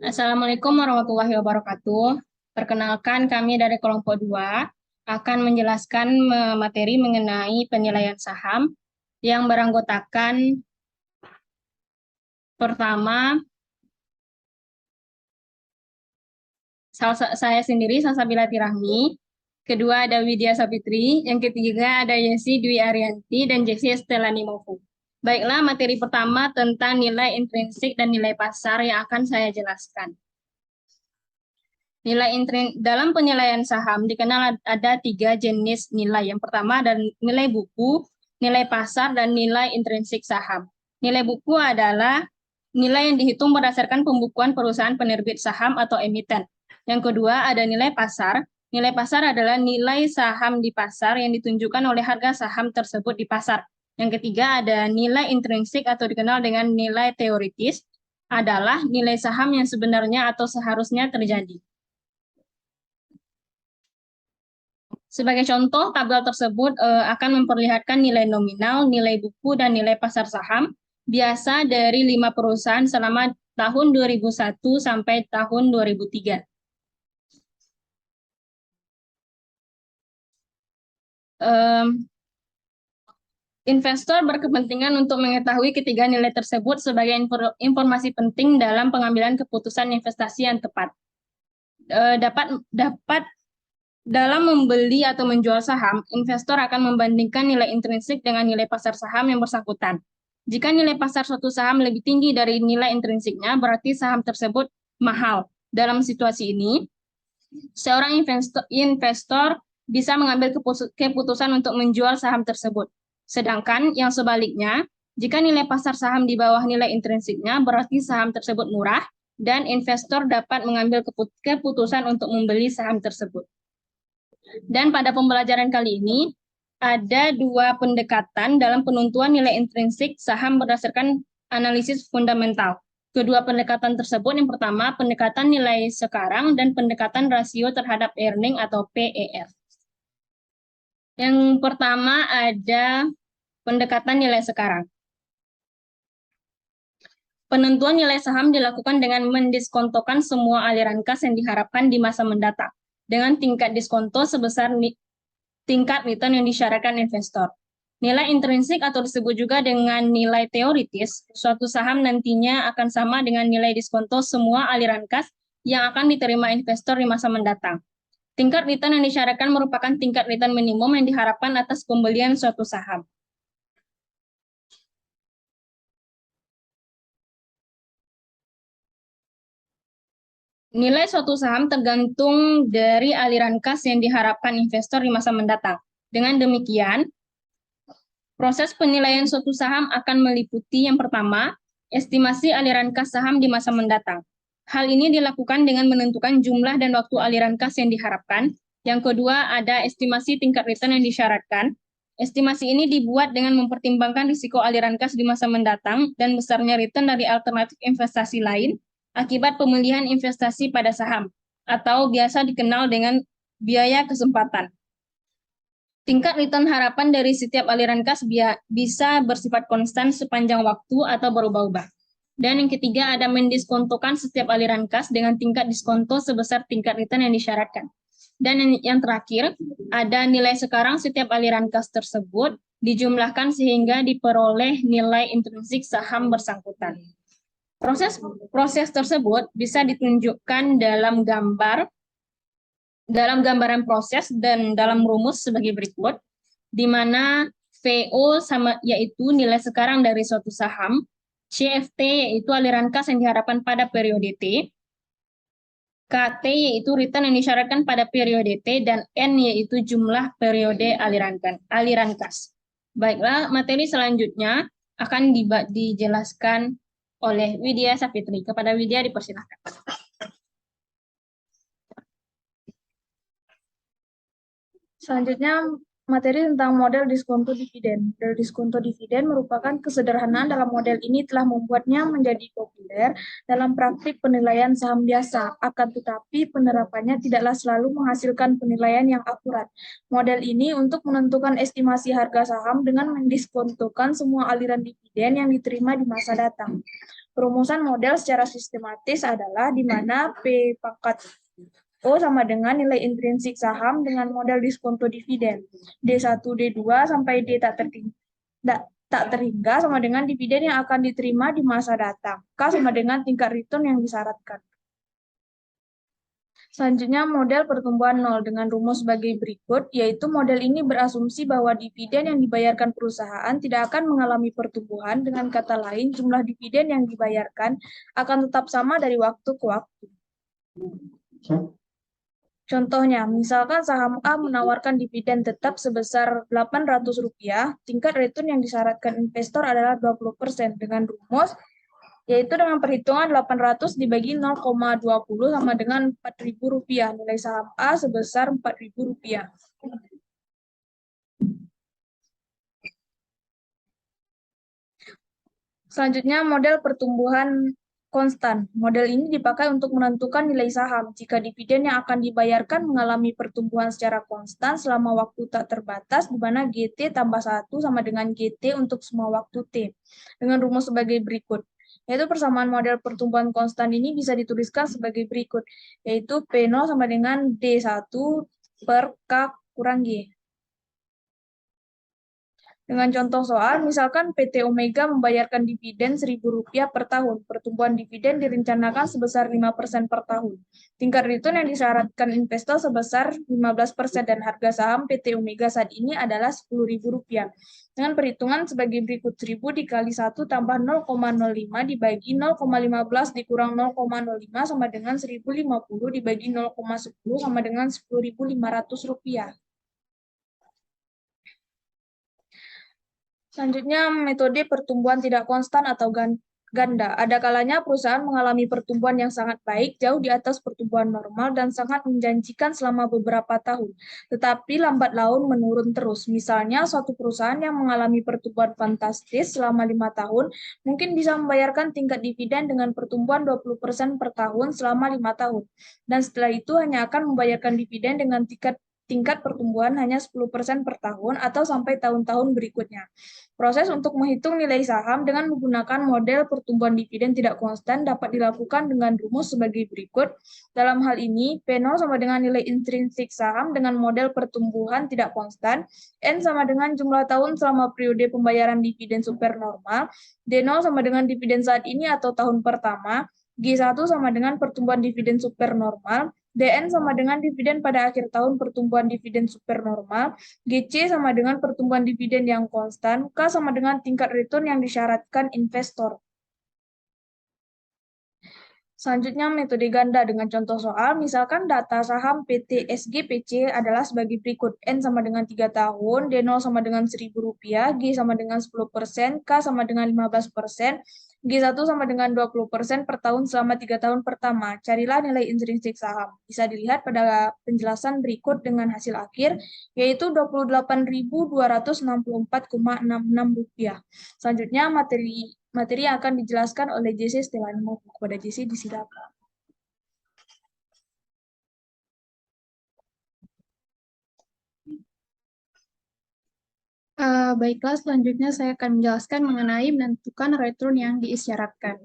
Assalamualaikum warahmatullahi wabarakatuh. Perkenalkan, kami dari kelompok 2 akan menjelaskan materi mengenai penilaian saham yang beranggotakan pertama, saya sendiri, Salsabila Tirahmi, kedua ada Widya Sapitri, yang ketiga ada Yesi Dwi Arianti, dan Jesse Estelani Mofu. Baiklah, materi pertama tentang nilai intrinsik dan nilai pasar yang akan saya jelaskan. Dalam penilaian saham dikenal ada 3 jenis nilai. Yang pertama ada nilai buku, nilai pasar, dan nilai intrinsik saham. Nilai buku adalah nilai yang dihitung berdasarkan pembukuan perusahaan penerbit saham atau emiten. Yang kedua ada nilai pasar. Nilai pasar adalah nilai saham di pasar yang ditunjukkan oleh harga saham tersebut di pasar. Yang ketiga ada nilai intrinsik atau dikenal dengan nilai teoritis, adalah nilai saham yang sebenarnya atau seharusnya terjadi. Sebagai contoh, tabel tersebut akan memperlihatkan nilai nominal, nilai buku, dan nilai pasar saham biasa dari 5 perusahaan selama tahun 2001 sampai tahun 2003. Investor berkepentingan untuk mengetahui ketiga nilai tersebut sebagai informasi penting dalam pengambilan keputusan investasi yang tepat. Dalam membeli atau menjual saham, investor akan membandingkan nilai intrinsik dengan nilai pasar saham yang bersangkutan. Jika nilai pasar suatu saham lebih tinggi dari nilai intrinsiknya, berarti saham tersebut mahal. Dalam situasi ini, seorang investor bisa mengambil keputusan untuk menjual saham tersebut. Sedangkan yang sebaliknya, jika nilai pasar saham di bawah nilai intrinsiknya, berarti saham tersebut murah dan investor dapat mengambil keputusan untuk membeli saham tersebut. Dan pada pembelajaran kali ini, ada 2 pendekatan dalam penentuan nilai intrinsik saham berdasarkan analisis fundamental. Kedua pendekatan tersebut, yang pertama, pendekatan nilai sekarang dan pendekatan rasio terhadap earning atau PER. Yang pertama ada pendekatan nilai sekarang. Penentuan nilai saham dilakukan dengan mendiskontokan semua aliran kas yang diharapkan di masa mendatang, dengan tingkat diskonto sebesar tingkat return yang disyaratkan investor. Nilai intrinsik atau disebut juga dengan nilai teoritis, suatu saham nantinya akan sama dengan nilai diskonto semua aliran kas yang akan diterima investor di masa mendatang. Tingkat return yang disyaratkan merupakan tingkat return minimum yang diharapkan atas pembelian suatu saham. Nilai suatu saham tergantung dari aliran kas yang diharapkan investor di masa mendatang. Dengan demikian, proses penilaian suatu saham akan meliputi yang pertama, estimasi aliran kas saham di masa mendatang. Hal ini dilakukan dengan menentukan jumlah dan waktu aliran kas yang diharapkan. Yang kedua, ada estimasi tingkat return yang disyaratkan. Estimasi ini dibuat dengan mempertimbangkan risiko aliran kas di masa mendatang dan besarnya return dari alternatif investasi lain akibat pemilihan investasi pada saham, atau biasa dikenal dengan biaya kesempatan. Tingkat return harapan dari setiap aliran kas bisa bersifat konstan sepanjang waktu atau berubah-ubah. Dan yang ketiga ada mendiskontokan setiap aliran kas dengan tingkat diskonto sebesar tingkat return yang disyaratkan. Dan yang terakhir, ada nilai sekarang setiap aliran kas tersebut dijumlahkan sehingga diperoleh nilai intrinsik saham bersangkutan. Proses tersebut bisa ditunjukkan dalam gambaran proses dan dalam rumus sebagai berikut, di mana VO yaitu nilai sekarang dari suatu saham, CFT yaitu aliran kas yang diharapkan pada periode T, KT yaitu return yang disyaratkan pada periode T, dan N yaitu jumlah periode aliran kas. Baiklah, materi selanjutnya akan dijelaskan oleh Widya Sapitri. Kepada Widya dipersilakan. Selanjutnya, materi tentang model diskonto dividen. Model diskonto dividen merupakan kesederhanaan dalam model ini telah membuatnya menjadi populer dalam praktik penilaian saham biasa. Akan tetapi, penerapannya tidaklah selalu menghasilkan penilaian yang akurat. Model ini untuk menentukan estimasi harga saham dengan mendiskontokan semua aliran dividen yang diterima di masa datang. Perumusan model secara sistematis adalah di mana P pangkat O sama dengan nilai intrinsik saham dengan model diskonto dividen. D1, D2 sampai D tak terhingga sama dengan dividen yang akan diterima di masa datang. K sama dengan tingkat return yang disyaratkan. Selanjutnya, model pertumbuhan nol dengan rumus sebagai berikut, yaitu model ini berasumsi bahwa dividen yang dibayarkan perusahaan tidak akan mengalami pertumbuhan, dengan kata lain, jumlah dividen yang dibayarkan akan tetap sama dari waktu ke waktu. Contohnya, misalkan saham A menawarkan dividen tetap sebesar Rp800, tingkat return yang disyaratkan investor adalah 20% dengan rumus yaitu dengan perhitungan 800 dibagi 0,20 sama dengan Rp4.000. Nilai saham A sebesar Rp4.000. Selanjutnya, model pertumbuhan konstan. Model ini dipakai untuk menentukan nilai saham jika dividen yang akan dibayarkan mengalami pertumbuhan secara konstan selama waktu tak terbatas, di mana GT tambah 1 sama dengan GT untuk semua waktu T. Dengan rumus sebagai berikut. Yaitu persamaan model pertumbuhan konstan ini bisa dituliskan sebagai berikut, yaitu P0 sama dengan D1 per K kurang G. Dengan contoh soal, misalkan PT Omega membayarkan dividen Rp1.000 per tahun. Pertumbuhan dividen direncanakan sebesar 5% per tahun. Tingkat return yang disyaratkan investor sebesar 15% dan harga saham PT Omega saat ini adalah Rp10.000. Dengan perhitungan sebagai berikut, 1000 dikali 1 tambah 0,05 dibagi 0,15 dikurang 0,05 sama dengan 1050 dibagi 0,10 sama dengan Rp10.500. Selanjutnya, metode pertumbuhan tidak konstan atau ganda. Ada kalanya perusahaan mengalami pertumbuhan yang sangat baik, jauh di atas pertumbuhan normal dan sangat menjanjikan selama beberapa tahun. Tetapi lambat laun menurun terus. Misalnya, suatu perusahaan yang mengalami pertumbuhan fantastis selama 5 tahun, mungkin bisa membayarkan tingkat dividen dengan pertumbuhan 20% per tahun selama 5 tahun. Dan setelah itu hanya akan membayarkan dividen dengan tingkat pertumbuhan hanya 10% per tahun atau sampai tahun-tahun berikutnya. Proses untuk menghitung nilai saham dengan menggunakan model pertumbuhan dividen tidak konstan dapat dilakukan dengan rumus sebagai berikut. Dalam hal ini, P0 sama dengan nilai intrinsik saham dengan model pertumbuhan tidak konstan, N sama dengan jumlah tahun selama periode pembayaran dividen supernormal, D0 sama dengan dividen saat ini atau tahun pertama, G1 sama dengan pertumbuhan dividen supernormal, DN sama dengan dividen pada akhir tahun pertumbuhan dividen supernormal, GC sama dengan pertumbuhan dividen yang konstan, K sama dengan tingkat return yang disyaratkan investor. Selanjutnya, metode ganda dengan contoh soal, misalkan data saham PT SGPC adalah sebagai berikut. N sama dengan 3 tahun, D0 sama dengan Rp1.000, G sama dengan 10%, K sama dengan 15%, G1 sama dengan 20% per tahun selama 3 tahun pertama. Carilah nilai intrinsik saham. Bisa dilihat pada penjelasan berikut dengan hasil akhir, yaitu Rp28.264,66. Selanjutnya, materi yang akan dijelaskan oleh JC setelah mau kepada JC disilakan. Baiklah, selanjutnya saya akan menjelaskan mengenai menentukan return yang diisyaratkan.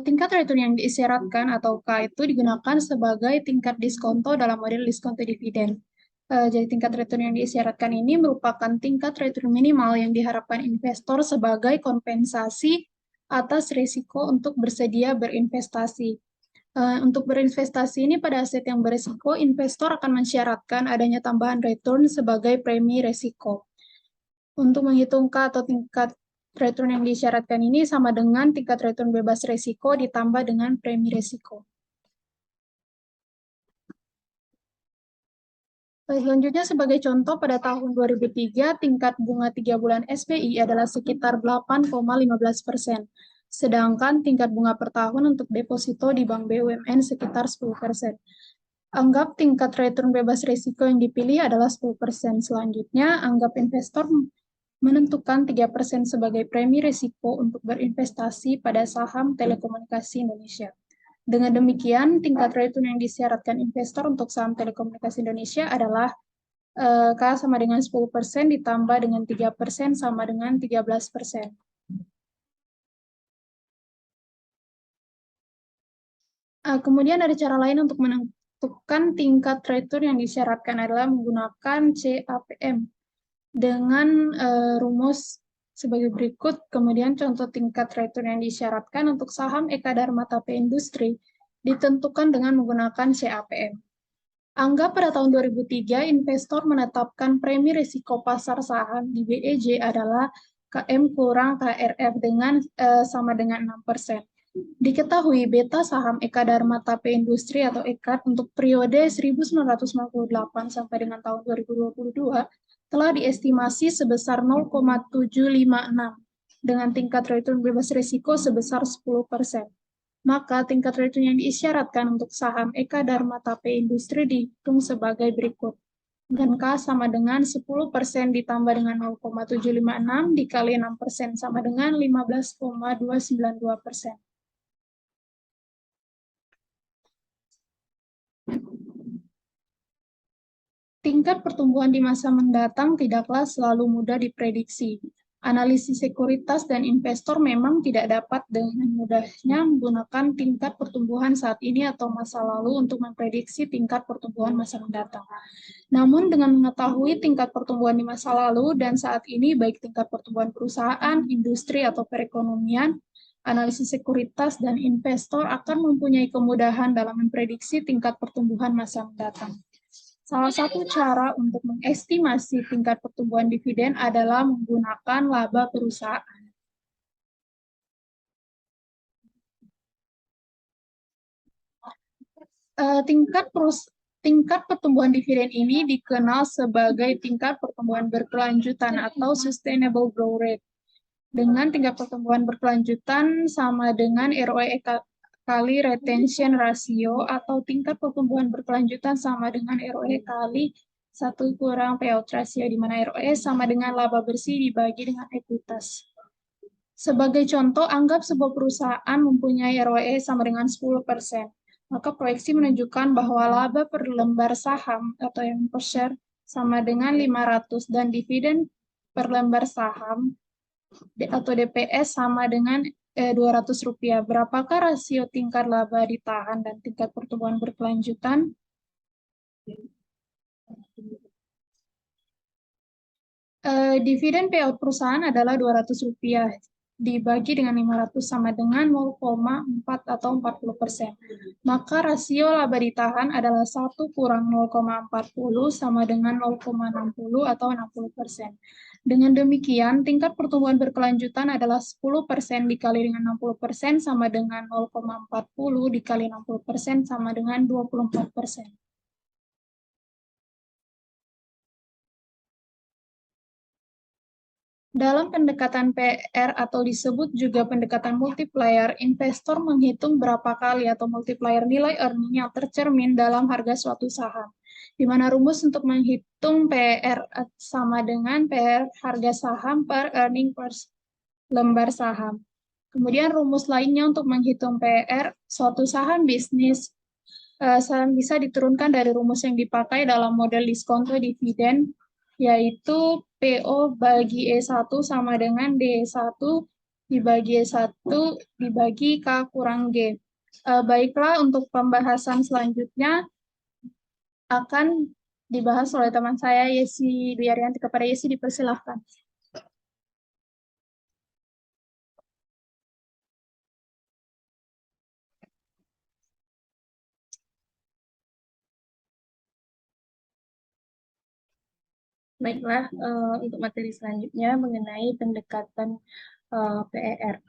Tingkat return yang diisyaratkan atau K itu digunakan sebagai tingkat diskonto dalam model diskonto dividen. Jadi tingkat return yang diisyaratkan ini merupakan tingkat return minimal yang diharapkan investor sebagai kompensasi atas risiko untuk bersedia berinvestasi. Untuk berinvestasi ini pada aset yang berisiko, investor akan mensyaratkan adanya tambahan return sebagai premi risiko. Untuk menghitung K atau tingkat return yang disyaratkan ini sama dengan tingkat return bebas risiko ditambah dengan premi risiko. Selanjutnya sebagai contoh pada tahun 2003 tingkat bunga 3 bulan SBI adalah sekitar 8,15%. Sedangkan tingkat bunga per tahun untuk deposito di Bank BUMN sekitar 10%. Anggap tingkat return bebas risiko yang dipilih adalah 10%. Selanjutnya, anggap investor menentukan 3% sebagai premi risiko untuk berinvestasi pada saham telekomunikasi Indonesia. Dengan demikian, tingkat return yang disyaratkan investor untuk saham telekomunikasi Indonesia adalah K sama dengan 10% ditambah dengan 3% sama dengan 13%. Kemudian ada cara lain untuk menentukan tingkat return yang disyaratkan adalah menggunakan CAPM dengan rumus sebagai berikut. Kemudian contoh tingkat return yang disyaratkan untuk saham Eka Dharma TAP Industri ditentukan dengan menggunakan CAPM. Anggap pada tahun 2003 investor menetapkan premi risiko pasar saham di BEJ adalah KM kurang KRF dengan sama dengan 6%. Diketahui beta saham Eka Dharma TAP Industri atau EKAD untuk periode 1998 sampai dengan tahun 2022 telah diestimasi sebesar 0,756 dengan tingkat return bebas risiko sebesar 10%. Maka tingkat return yang diisyaratkan untuk saham Eka Dharma TAP Industri dihitung sebagai berikut. Dan K sama dengan 10% ditambah dengan 0,756 dikali 6% sama dengan 15,292%. Tingkat pertumbuhan di masa mendatang tidaklah selalu mudah diprediksi. Analisis sekuritas dan investor memang tidak dapat dengan mudahnya menggunakan tingkat pertumbuhan saat ini atau masa lalu untuk memprediksi tingkat pertumbuhan masa mendatang. Namun dengan mengetahui tingkat pertumbuhan di masa lalu dan saat ini, baik tingkat pertumbuhan perusahaan, industri, atau perekonomian, analisis sekuritas dan investor akan mempunyai kemudahan dalam memprediksi tingkat pertumbuhan masa mendatang. Salah satu cara untuk mengestimasi tingkat pertumbuhan dividen adalah menggunakan laba perusahaan. Tingkat pertumbuhan dividen ini dikenal sebagai tingkat pertumbuhan berkelanjutan atau sustainable growth rate. Dengan tingkat pertumbuhan berkelanjutan sama dengan ROE kali retention ratio atau tingkat pertumbuhan berkelanjutan sama dengan ROE kali 1 kurang payout ratio, di mana ROE sama dengan laba bersih dibagi dengan ekuitas. Sebagai contoh, anggap sebuah perusahaan mempunyai ROE sama dengan 10%. Maka proyeksi menunjukkan bahwa laba per lembar saham atau yang per share sama dengan 500 dan dividen per lembar saham atau DPS sama dengan Rp200. Berapakah rasio tingkat laba ditahan dan tingkat pertumbuhan berkelanjutan? Dividen payout perusahaan adalah Rp200 dibagi dengan 500 sama dengan 0,4 atau 40%. Maka rasio laba ditahan adalah 1 kurang 0,40 sama dengan 0,60 atau 60%. Dengan demikian, tingkat pertumbuhan berkelanjutan adalah 10% dikali dengan 60% sama dengan 0,40 dikali 60% sama dengan 24%. Dalam pendekatan PR atau disebut juga pendekatan multiplier, investor menghitung berapa kali atau multiplier nilai earning yang tercermin dalam harga suatu saham. Di mana rumus untuk menghitung PR sama dengan PR harga saham per earning per lembar saham. Kemudian rumus lainnya untuk menghitung PR suatu saham bisnis bisa diturunkan dari rumus yang dipakai dalam model diskonto dividen, yaitu PO bagi E1 sama dengan D1 dibagi E1 dibagi K kurang G. Baiklah, untuk pembahasan selanjutnya akan dibahas oleh teman saya, Yesi Dwi Arianti. Kepada Yesi dipersilahkan. Baiklah, untuk materi selanjutnya mengenai pendekatan PER.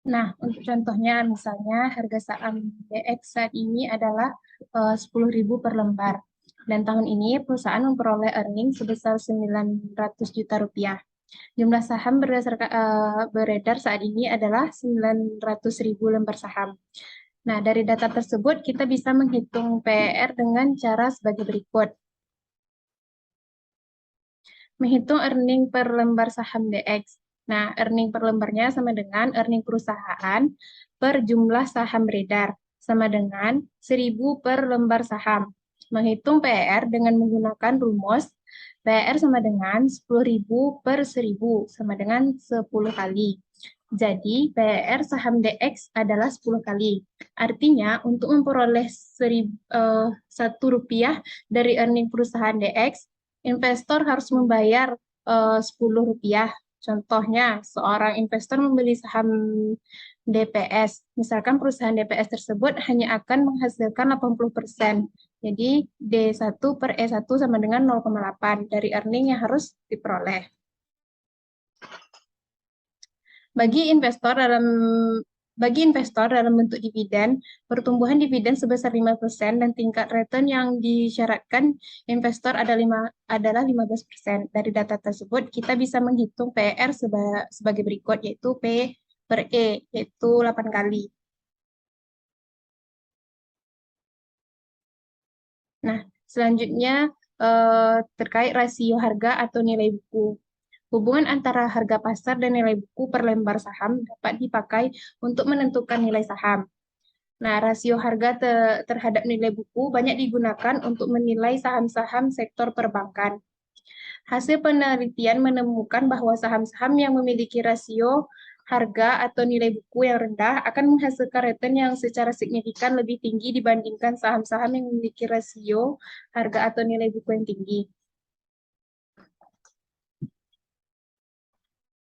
Nah, untuk contohnya misalnya harga saham DX saat ini adalah 10.000 per lembar. Dan tahun ini perusahaan memperoleh earning sebesar 900 juta rupiah. Jumlah saham berdasarkan beredar saat ini adalah 900.000 lembar saham. Nah, dari data tersebut kita bisa menghitung PER dengan cara sebagai berikut. Menghitung earning per lembar saham DX. Nah, earning per lembarnya sama dengan earning perusahaan per jumlah saham beredar, sama dengan 1.000 per lembar saham. Menghitung PER dengan menggunakan rumus PER sama dengan 10.000 per 1.000, sama dengan 10 kali. Jadi, PER saham DX adalah 10 kali. Artinya, untuk memperoleh Rp1 dari earning perusahaan DX, investor harus membayar Rp10. Contohnya, seorang investor membeli saham DPS. Misalkan perusahaan DPS tersebut hanya akan menghasilkan 80%. Jadi, D1 per E1 sama dengan 0,8 dari earning yang harus diperoleh. Bagi investor dalam bentuk dividen, pertumbuhan dividen sebesar 5% dan tingkat return yang disyaratkan investor adalah 15%. Dari data tersebut, kita bisa menghitung PER sebagai berikut, yaitu P per E, yaitu 8 kali. Nah, selanjutnya terkait rasio harga atau nilai buku. Hubungan antara harga pasar dan nilai buku per lembar saham dapat dipakai untuk menentukan nilai saham. Nah, rasio harga terhadap nilai buku banyak digunakan untuk menilai saham-saham sektor perbankan. Hasil penelitian menemukan bahwa saham-saham yang memiliki rasio harga atau nilai buku yang rendah akan menghasilkan return yang secara signifikan lebih tinggi dibandingkan saham-saham yang memiliki rasio harga atau nilai buku yang tinggi.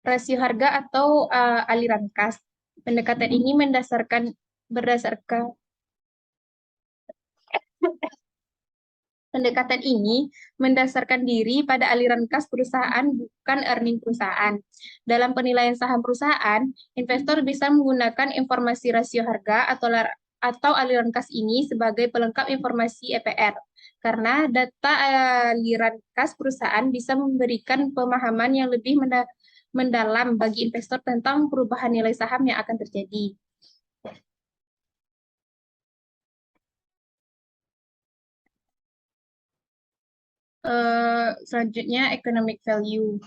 Rasio harga atau aliran kas. Pendekatan ini mendasarkan diri pada aliran kas perusahaan, bukan earning perusahaan. Dalam penilaian saham perusahaan, investor bisa menggunakan informasi rasio harga atau aliran kas ini sebagai pelengkap informasi EPR. Karena data aliran kas perusahaan bisa memberikan pemahaman yang lebih mendalam bagi investor tentang perubahan nilai saham yang akan terjadi. Selanjutnya, economic value.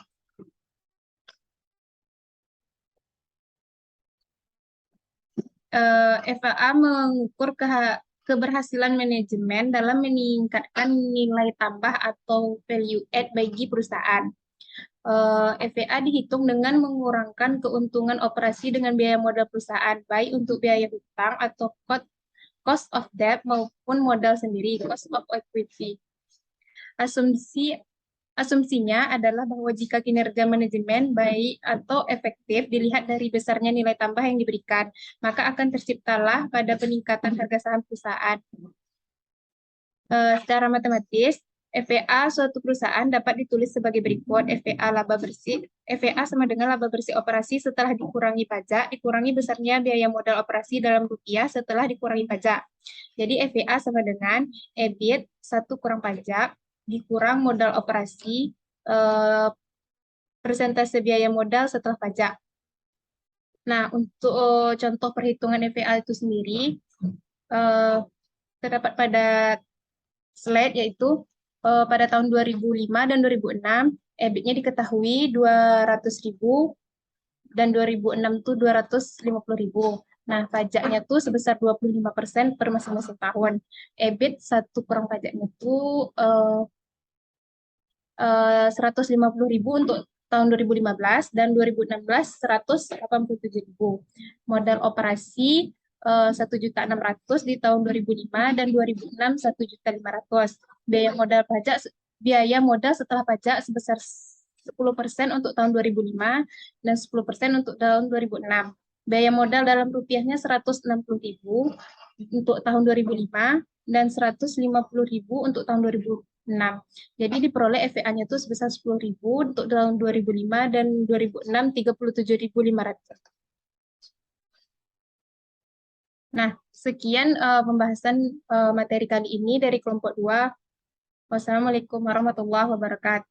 FAA mengukur keberhasilan manajemen dalam meningkatkan nilai tambah atau value add bagi perusahaan. FAA dihitung dengan mengurangkan keuntungan operasi dengan biaya modal perusahaan, baik untuk biaya hutang atau cost of debt maupun modal sendiri, cost of equity. Asumsinya adalah bahwa jika kinerja manajemen baik atau efektif dilihat dari besarnya nilai tambah yang diberikan, maka akan terciptalah pada peningkatan harga saham perusahaan. Secara matematis, FVA suatu perusahaan dapat ditulis sebagai berikut. FVA laba bersih. FVA sama dengan laba bersih operasi setelah dikurangi pajak, dikurangi besarnya biaya modal operasi dalam rupiah setelah dikurangi pajak. Jadi FVA sama dengan EBIT 1 kurang pajak, dikurang modal operasi, persentase biaya modal setelah pajak. Nah, untuk contoh perhitungan FVA itu sendiri, terdapat pada slide, yaitu pada tahun 2005 dan 2006, EBIT-nya diketahui 200.000 dan 2006 itu 250.000. Nah, pajaknya tuh sebesar 25% per masing-masing tahun. EBIT 1 kurang pajaknya itu 150.000 untuk tahun 2015 dan 2016 187.000. Modal operasi 1.600.000 di tahun 2005 dan 2006 1.500.000. Biaya modal setelah pajak sebesar 10% untuk tahun 2005 dan 10% untuk tahun 2006. Biaya modal dalam rupiahnya 160.000 untuk tahun 2005 dan 150.000 untuk tahun 2006. Jadi diperoleh FVA-nya itu sebesar 10.000 untuk tahun 2005 dan 2006 37.500. Nah, sekian pembahasan materi kali ini dari kelompok 2. Wassalamualaikum warahmatullahi wabarakatuh.